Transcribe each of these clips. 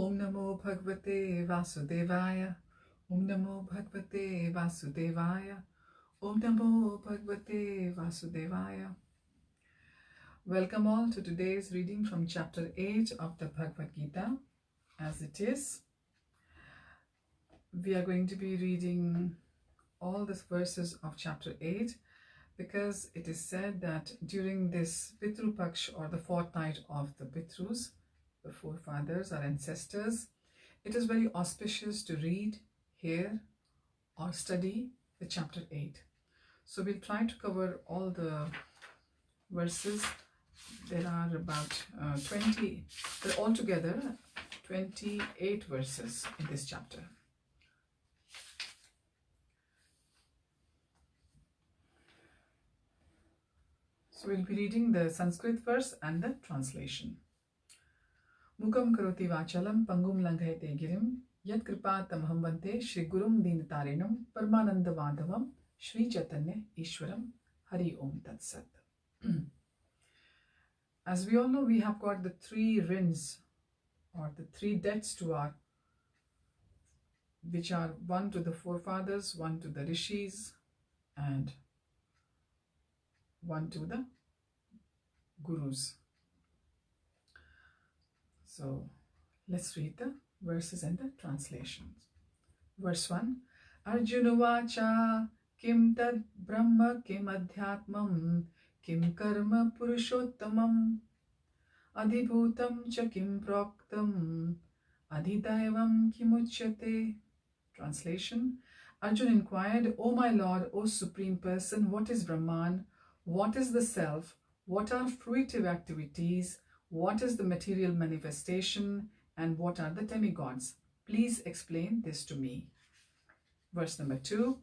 Om Namo Bhagavate Vasudevaya. Om Namo Bhagavate Vasudevaya. Om Namo Bhagavate Vasudevaya. Welcome all to today's reading from chapter 8 of the Bhagavad-Gita. As it is, we are going to be reading all the verses of chapter 8 because it is said that during this Pitru Paksha, or the fortnight of the Pitrus, the forefathers, our ancestors, it is very auspicious to read, hear or study the chapter 8. So we'll try to cover all the verses. There are about 20, but altogether 28 verses in this chapter. So we'll be reading the Sanskrit verse and the translation. Mukam karoti vachalam pangum langhayate girim yat kripatam hambante Shri Gurum Dinatarinam Paramananda Madhavam Shri Chaitanya Ishwaram Hari Om Tat Sat. As we all know, we have got the three rins, or the three debts to our, which are one to the forefathers, one to the Rishis, and one to the Gurus. So let's read the verses and the translations. Verse 1. Arjuna vacha kim tad brahma kim adhyātmam kim karma purushottamam adhibhutam cha kim proktam adhidaivam kimuchyate. Translation. Arjuna inquired, O my Lord, O Supreme Person, what is Brahman? What is the Self? What are fruitive activities? What is the material manifestation? And what are the demigods? Please explain this to me. Verse number 2.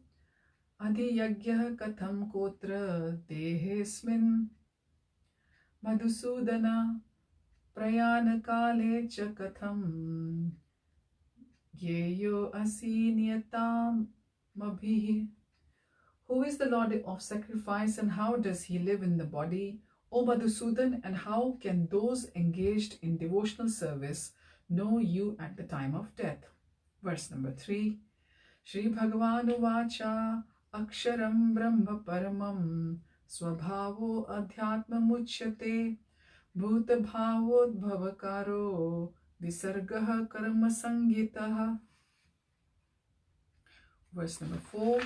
Adhyātma katham kotra dehesmin madhusudana prayana kale cha katham yeyo asi niyatam mabhi. Who is the Lord of sacrifice and how does he live in the body? O Madhusudan, and how can those engaged in devotional service know you at the time of death? Verse number 3. Shri Bhagavanu vacha aksharam brahma paramam swabhavo adhyātma muchyate bhuta bhavodbhavakaro visargaha karma sangitaha. Verse number 4.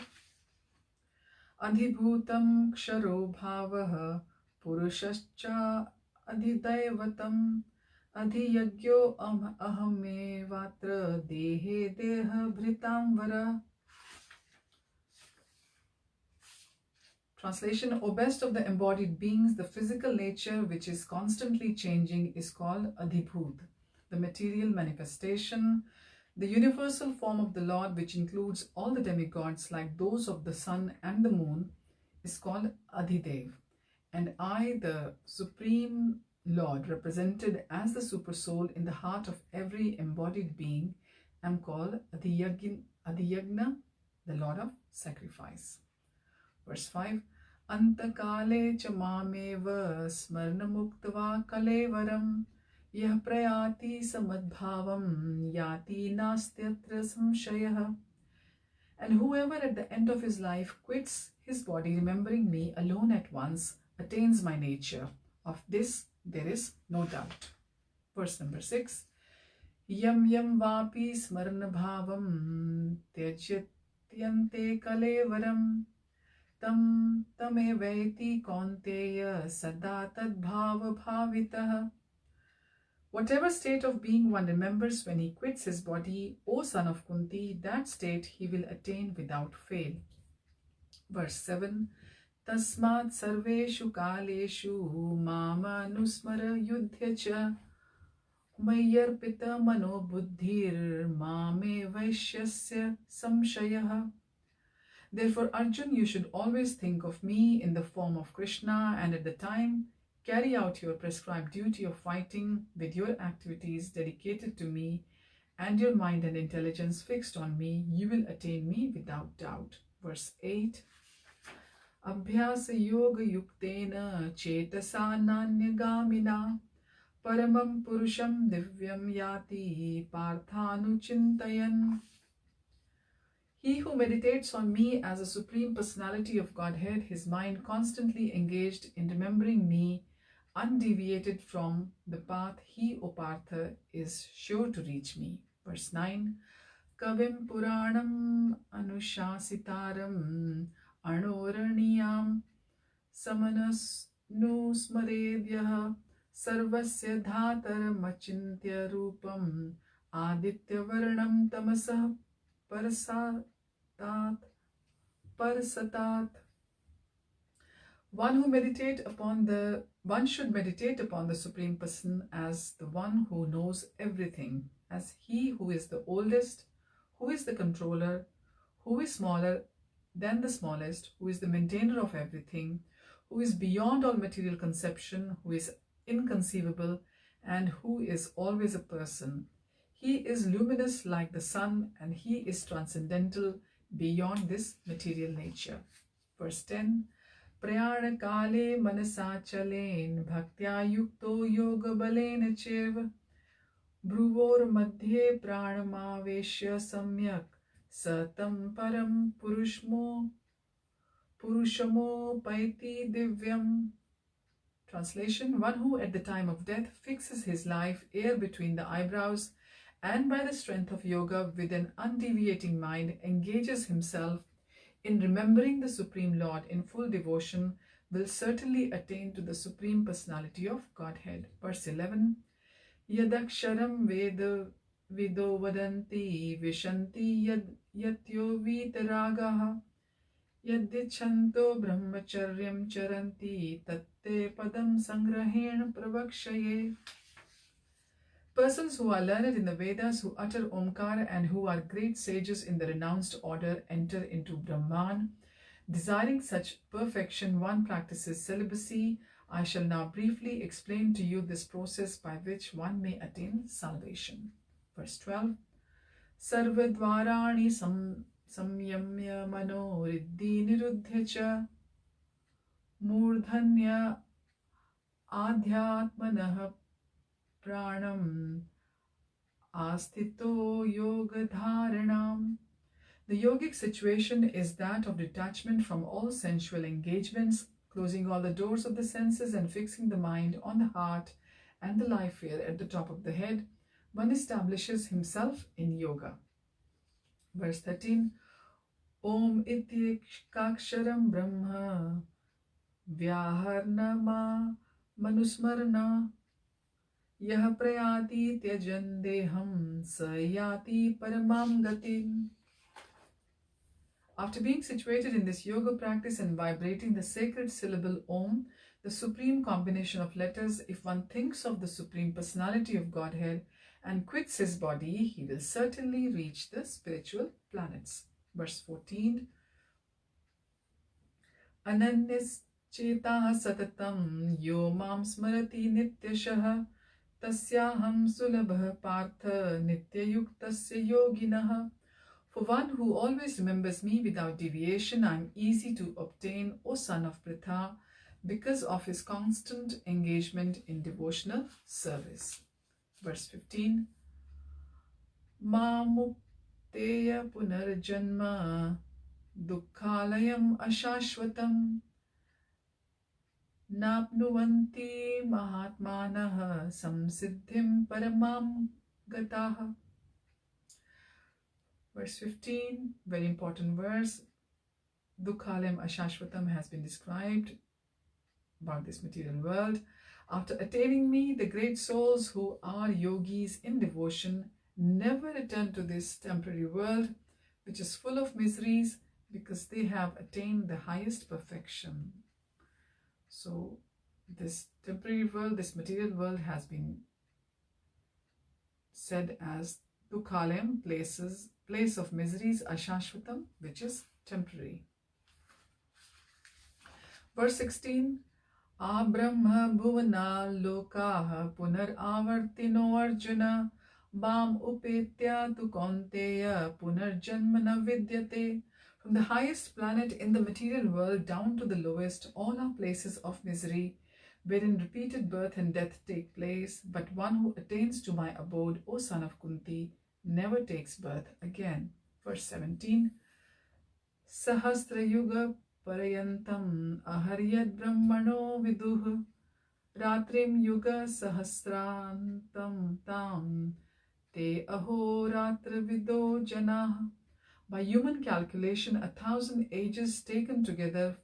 Adhibhutam ksharo bhavaha purushascha adhidaivatam adhiyagyo ahame vatra dehe deha bhritamvara. Translation. O best of the embodied beings, the physical nature which is constantly changing is called adhibhut, the material manifestation. The universal form of the Lord, which includes all the demigods like those of the sun and the moon, is called Adhidev. And I, the Supreme Lord, represented as the Supersoul in the heart of every embodied being, am called Adhyātma, the Lord of Sacrifice. Verse 5. Antakale cha mameva smarna muktava kalevaram yah prayati samadbhavam yati nastyatra samshayah. And whoever at the end of his life quits his body remembering me alone at once attains my nature. Of this there is no doubt. Verse number 6. Yam yam vapi smarna bhavam tyajatyante kalevaram tam tameveti kaunteya sada tadbhava bhavitah. Whatever state of being one remembers when he quits his body, O son of Kunti, that state he will attain without fail. Verse 7. Tasmat sarveshu kaleshu mama nusmara yudhya cha mayyarpita mano buddhir mame vaishyasya samshayah. Therefore, Arjun, you should always think of me in the form of Krishna, and at the time carry out your prescribed duty of fighting with your activities dedicated to me and your mind and intelligence fixed on me. You will attain me without doubt. Verse 8. Abhyasa yoga yuktena chetasa nanyagamina paramam purusham divyam yati parthanuchintayan. He who meditates on me as a Supreme Personality of Godhead, his mind constantly engaged in remembering me, undeviated from the path, he, O Partha, is sure to reach me. Verse 9. Kavim Puranam Anushasitaram Anoraniyam Samanas Nusmaredyah Sarvasya Dhataram Achintya Rupam Aditya Varnam Tamasah Parasatat. One should meditate upon the Supreme Person as the one who knows everything, as he who is the oldest, who is the controller, who is smaller than the smallest, who is the maintainer of everything, who is beyond all material conception, who is inconceivable, and who is always a person. He is luminous like the sun, and he is transcendental beyond this material nature. Verse 10. Prayana kale manasa chalen bhaktya yukto yoga balena chev bruvor madhye pranamaveshya samyak satam param purushamo paiti divyam. Translation: one who at the time of death fixes his life air between the eyebrows and by the strength of yoga with an undeviating mind engages himself in remembering the Supreme Lord in full devotion will certainly attain to the Supreme Personality of Godhead. Verse 11. Yadaksharam vido vadanti vishanti yatyo vitaragaha yaddichanto brahmacharyam charanti tatte padam sangrahen pravakshaye. Persons who are learned in the Vedas, who utter Omkara, and who are great sages in the renounced order enter into Brahman. Desiring such perfection, one practices celibacy. I shall now briefly explain to you this process by which one may attain salvation. Verse 12. Sarvadvarani samyamya mano riddhi niruddhya cha murdhanya adhyātmanah pranam astito yoga dharanam. The yogic situation is that of detachment from all sensual engagements, closing all the doors of the senses and fixing the mind on the heart and the life air at the top of the head. One establishes himself in yoga. Verse 13. Om ityekaksharam brahma vyaharnama manusmarna Yah prayati tyajan deham sayati paramam gatim. After being situated in this yoga practice and vibrating the sacred syllable Om, the supreme combination of letters, if one thinks of the Supreme Personality of Godhead and quits his body, he will certainly reach the spiritual planets. Verse 14. Ananyas chetaha satatam yo mam smarati nityashah tasyaham sulabha partha nityayuktasya yoginah. For one who always remembers me without deviation, I am easy to obtain, O son of Pritha, because of his constant engagement in devotional service. Verse 15. Mamukteya punarjanma dukkhalayam ashashvatam napnuvanti mahatmanah samsiddhim paramam gataha. Verse 15, very important verse. Dukkhalayam ashashvatam has been described about this material world. After attaining me, the great souls who are yogis in devotion never return to this temporary world, which is full of miseries, because they have attained the highest perfection. So this temporary world, this material world, has been said as Dukkhalayam, place of miseries, ashashvatam, which is temporary. Verse 16. Abrahma bhuvana lokaha punar avartino arjuna bam upetya tu konteya punar janmana vidyate. From the highest planet in the material world down to the lowest, all are places of misery. wherein repeated birth and death take place, but one who attains to my abode, O son of Kunti, never takes birth again. Verse 17. Sahasra yuga parayantam aharyad brahmano viduh ratrim yuga sahasrantam tam te ahoratra vido janah. By human calculation, 1,000 ages taken together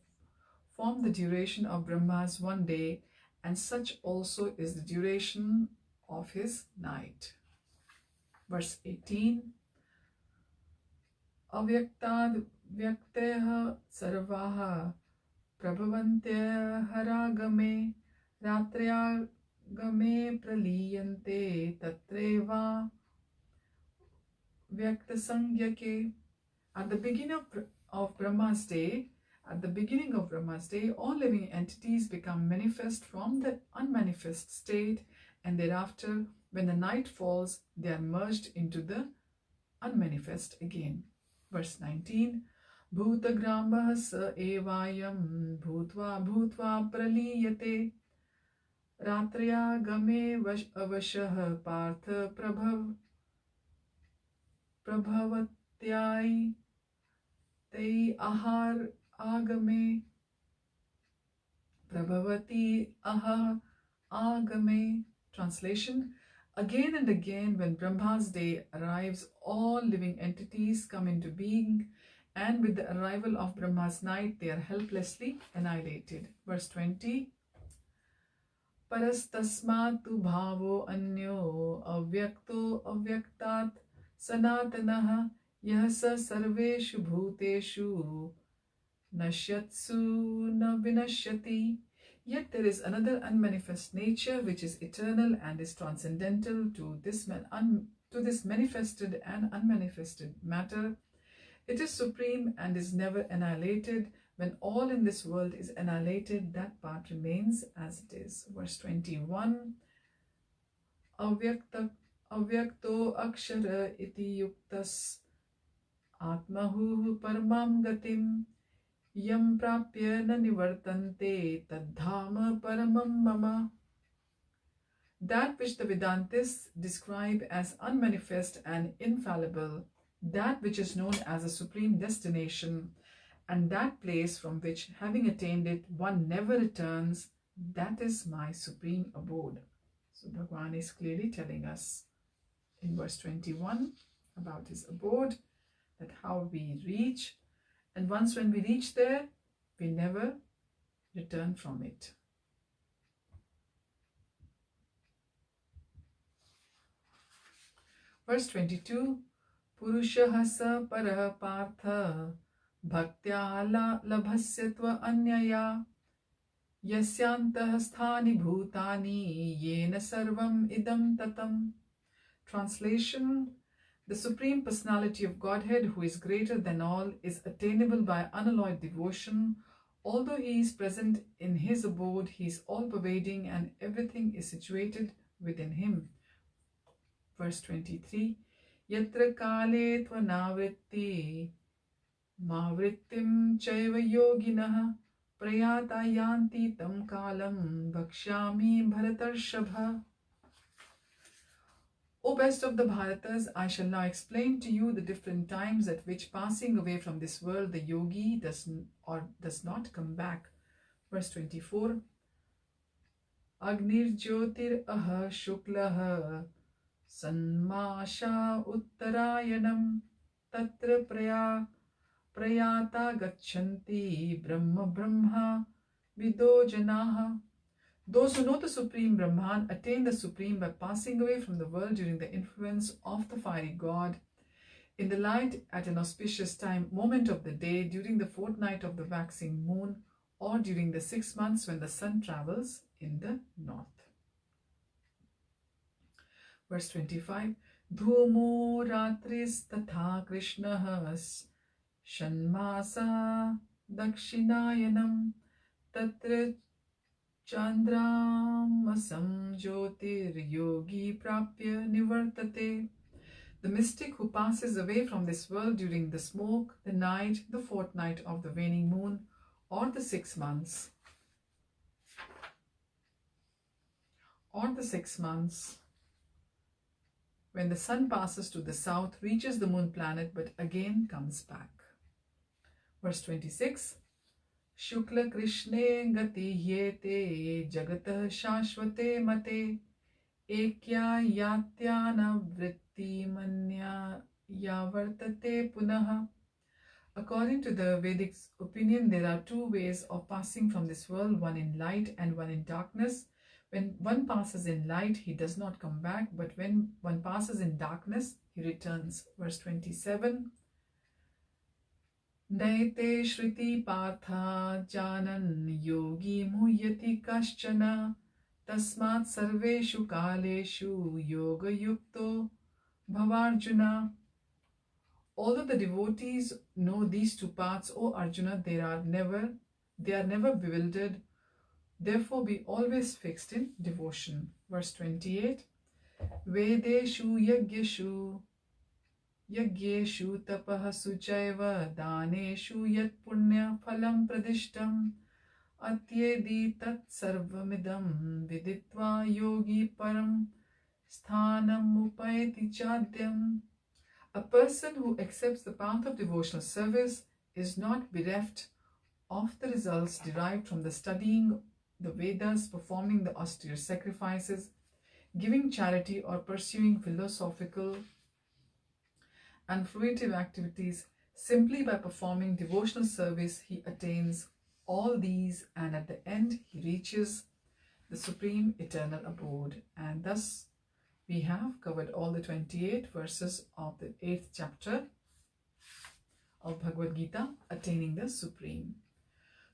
form the duration of Brahma's one day, and such also is the duration of his night. Verse 18. Avyaktad vyakteha sarvaha prabhavantyah haragame ratrayagame praliyante tatreva vyaktasangyake. At the beginning of Brahma's day, all living entities become manifest from the unmanifest state, and thereafter, when the night falls, they are merged into the unmanifest again. Verse 19. Bhutagrambah sa evayam bhutva bhutva praliyate ratraya game avashah partha prabhavatyai te ahar agame prabhavati ahar agame. Translation. Again and again, when Brahma's day arrives, all living entities come into being, and with the arrival of Brahma's night, they are helplessly annihilated. Verse 20. Parastasmatu bhavo anyo avyakto avyaktat sanatanaha yahasa sarveshu bhuteshu nashyatsu na vinashyati. Yet there is another unmanifest nature which is eternal and is transcendental to this manifested and unmanifested matter. It is supreme and is never annihilated. When all in this world is annihilated, that part remains as it is. Verse 21. Avyakto akshara iti yuktas atmahu paramam gatim yam prapya na nivartante tadhama paramam mama. That which the Vedantists describe as unmanifest and infallible, that which is known as a supreme destination, and that place from which, having attained it, one never returns, that is my supreme abode. So Bhagavan is clearly telling us in verse 21 about his abode, that how we reach. And once when we reach there, we never return from it. Verse 22. Purushah sa parah partha bhaktya labhasyatva anyaya yasyantah sthani bhutani yena sarvam idam tatam. Translation. The Supreme Personality of Godhead, who is greater than all, is attainable by unalloyed devotion. Although he is present in his abode, he is all-pervading and everything is situated within him. Verse 23. Yatra kale tva navritti mavrittim chaiva yoginah prayata yanti tam kalam bhakshami bharatarshabha. O best of the Bharatas, I shall now explain to you the different times at which, passing away from this world, the yogi does not come back. Verse 24. Agnir jyotir aha shuklah sanmasha uttarayanam tatra prayata gachanti brahma vido janaha. Those who know the Supreme Brahman attain the Supreme by passing away from the world during the influence of the fiery God, in the light at an auspicious moment of the day, during the fortnight of the waxing moon, or during the 6 months when the sun travels in the north. Verse 25. Dhumo ratris tatha krishnahas shanmasa dakshinayanam tatra Chandramasam jyotir yogi prapya nivartate. The mystic who passes away from this world during the smoke, the night, the fortnight of the waning moon, or the 6 months, or the 6 months, when the sun passes to the south, reaches the moon planet, but again comes back. Verse 26. Shukla Krishne gati yete jagatah shashvate mate ekya yatyana vritti manya yavartate punaha. According to the Vedic opinion, there are two ways of passing from this world, one in light and one in darkness. When one passes in light, he does not come back, but when one passes in darkness, he returns. Verse 27. Naite shriti partha janan yogi muhyati kaschana tasmat sarveshu kaleshu yoga yukto bhavarjuna. Although the devotees know these two paths, O Arjuna, they are never bewildered. Therefore, be always fixed in devotion. Verse 28. Vedeshu yagyeshu tapaha suchaiva daneshu yat punya phalam pradishtam atyedi tat sarvamidam viditva yogi param sthanam upayati chadyam. A person who accepts the path of devotional service is not bereft of the results derived from the studying the Vedas, performing the austere sacrifices, giving charity, or pursuing philosophical and fruitive activities. Simply by performing devotional service, he attains all these, and at the end he reaches the supreme eternal abode. And thus we have covered all the 28 verses of the 8th chapter of Bhagavad-Gita, Attaining the Supreme.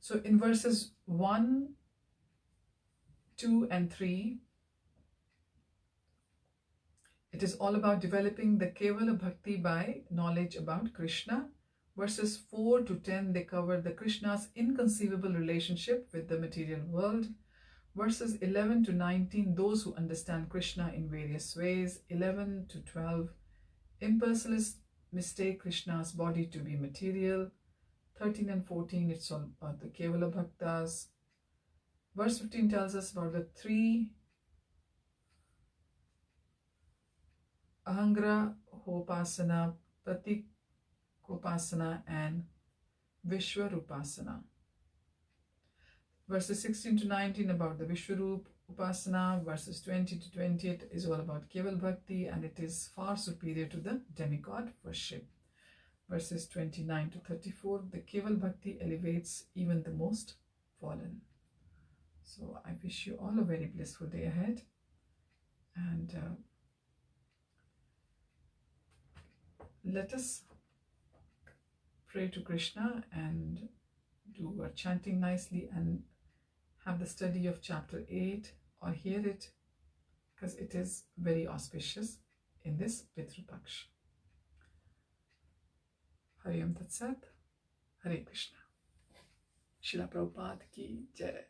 So in verses 1, 2 and 3, it is all about developing the Kevala Bhakti by knowledge about Krishna. Verses 4 to 10, they cover the Krishna's inconceivable relationship with the material world. Verses 11 to 19, those who understand Krishna in various ways. 11 to 12, impersonalists mistake Krishna's body to be material. 13 and 14, it's all about the Kevala Bhaktas. Verse 15 tells us about the three Ahangra Hopasana, Pratikopasana, and Vishwarupasana. Verses 16 to 19 about the Vishwarup Upasana. Verses 20 to 28 is all about Keval Bhakti, and it is far superior to the demigod worship. Verses 29 to 34, the Keval Bhakti elevates even the most fallen. So I wish you all a very blissful day ahead, and let us pray to Krishna and do our chanting nicely and have the study of chapter 8 or hear it, because it is very auspicious in this Pitru Paksha. Hari Om Tat Sat. Hare Krishna. Srila Prabhupada ki Jai.